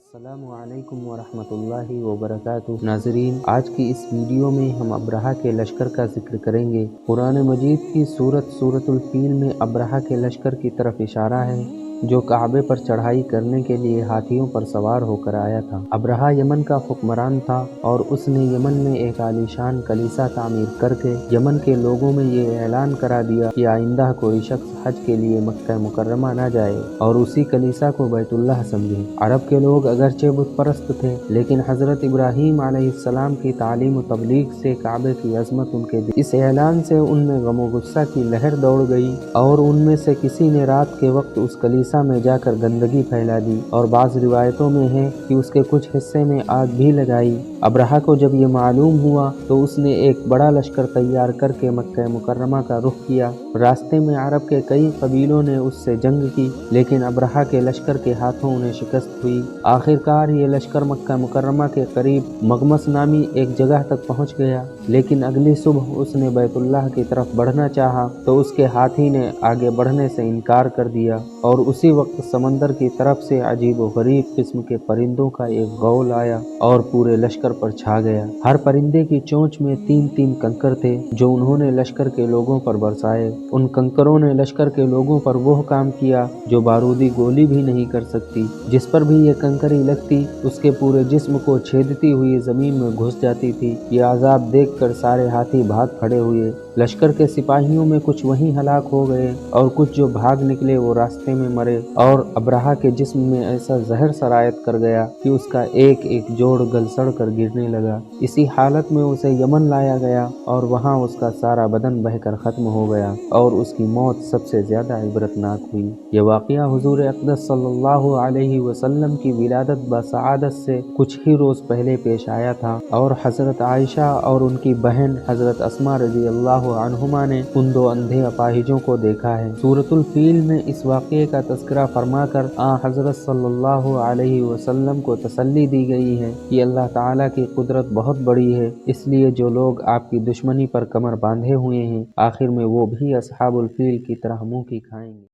السلام علیکم ورحمۃ اللہ وبرکاتہ۔ ناظرین، آج کی اس ویڈیو میں ہم ابرہہ کے لشکر کا ذکر کریں گے۔ قرآن مجید کی سورۃ الفیل میں ابرہہ کے لشکر کی طرف اشارہ ہے جو کعبے پر چڑھائی کرنے کے لیے ہاتھیوں پر سوار ہو کر آیا تھا۔ ابرہہ یمن کا حکمران تھا اور اس نے یمن میں ایک عالیشان کلیسا تعمیر کر کے یمن کے لوگوں میں یہ اعلان کرا دیا کہ آئندہ کوئی شخص حج کے لیے مکہ مکرمہ نہ جائے اور اسی کلیسا کو بیت اللہ سمجھے۔ عرب کے لوگ اگرچہ بت پرست تھے لیکن حضرت ابراہیم علیہ السلام کی تعلیم و تبلیغ سے کعبے کی عظمت ان کے دل۔ اس اعلان سے ان میں غم و غصہ کی لہر دوڑ گئی اور ان میں سے کسی نے رات کے وقت اس کلیسا میں جا کر گندگی پھیلا دی اور بعض روایتوں میں ہے کہ اس کے کچھ حصے میں آگ بھی لگائی۔ ابرہہ کو جب یہ معلوم ہوا تو اس نے ایک بڑا لشکر تیار کر کے مکہ مکرمہ کا رخ کیا۔ راستے میں عرب کے کئی قبیلوں نے اس سے جنگ کی لیکن ابرہہ کے لشکر کے ہاتھوں انہیں شکست ہوئی۔ آخرکار یہ لشکر مکہ مکرمہ کے قریب مغمس نامی ایک جگہ تک پہنچ گیا، لیکن اگلی صبح اس نے بیت اللہ کی طرف بڑھنا چاہا تو اس کے ہاتھی نے آگے بڑھنے سے انکار کر دیا اور اسی وقت سمندر کی طرف سے عجیب و غریب قسم کے پرندوں کا ایک غول آیا اور پورے لشکر پر چھا گیا۔ ہر پرندے کی چونچ میں 3 کنکر تھے جو انہوں نے لشکر کے لوگوں پر برسائے۔ ان کنکروں نے لشکر کے لوگوں پر وہ کام کیا جو بارودی گولی بھی نہیں کر سکتی۔ جس پر بھی یہ کنکری لگتی اس کے پورے جسم کو چھیدتی ہوئی زمین میں گھس جاتی تھی۔ یہ عذاب دیکھ کر سارے ہاتھی بھاگ کھڑے ہوئے۔ لشکر کے سپاہیوں میں کچھ وہیں ہلاک ہو گئے اور کچھ جو بھاگ نکلے وہ راستے میں مرے، اور ابرہہ کے جسم میں ایسا زہر سرایت کر گیا کہ اس کا ایک ایک جوڑ گل سڑ کر گرنے لگا۔ اسی حالت میں اسے یمن لایا گیا اور وہاں اس کا سارا بدن بہہ کر ختم ہو گیا اور اس کی موت سب سے زیادہ عبرتناک ہوئی۔ یہ واقعہ حضور اقدس صلی اللہ علیہ وسلم کی ولادت بسعادت سے کچھ ہی روز پہلے پیش آیا تھا اور حضرت عائشہ اور ان کی بہن حضرت اسماء رضی اللہ عنہما نے ان 2 اندھے اپاہجوں کو دیکھا ہے۔ سورۃ الفیل میں اس واقعے کا تذکرہ فرما کر حضرت صلی اللہ علیہ وسلم کو تسلی دی گئی ہے کہ اللہ تعالیٰ کی قدرت بہت بڑی ہے، اس لیے جو لوگ آپ کی دشمنی پر کمر باندھے ہوئے ہیں آخر میں وہ بھی اصحاب الفیل کی طرح منہ کی کھائیں گے۔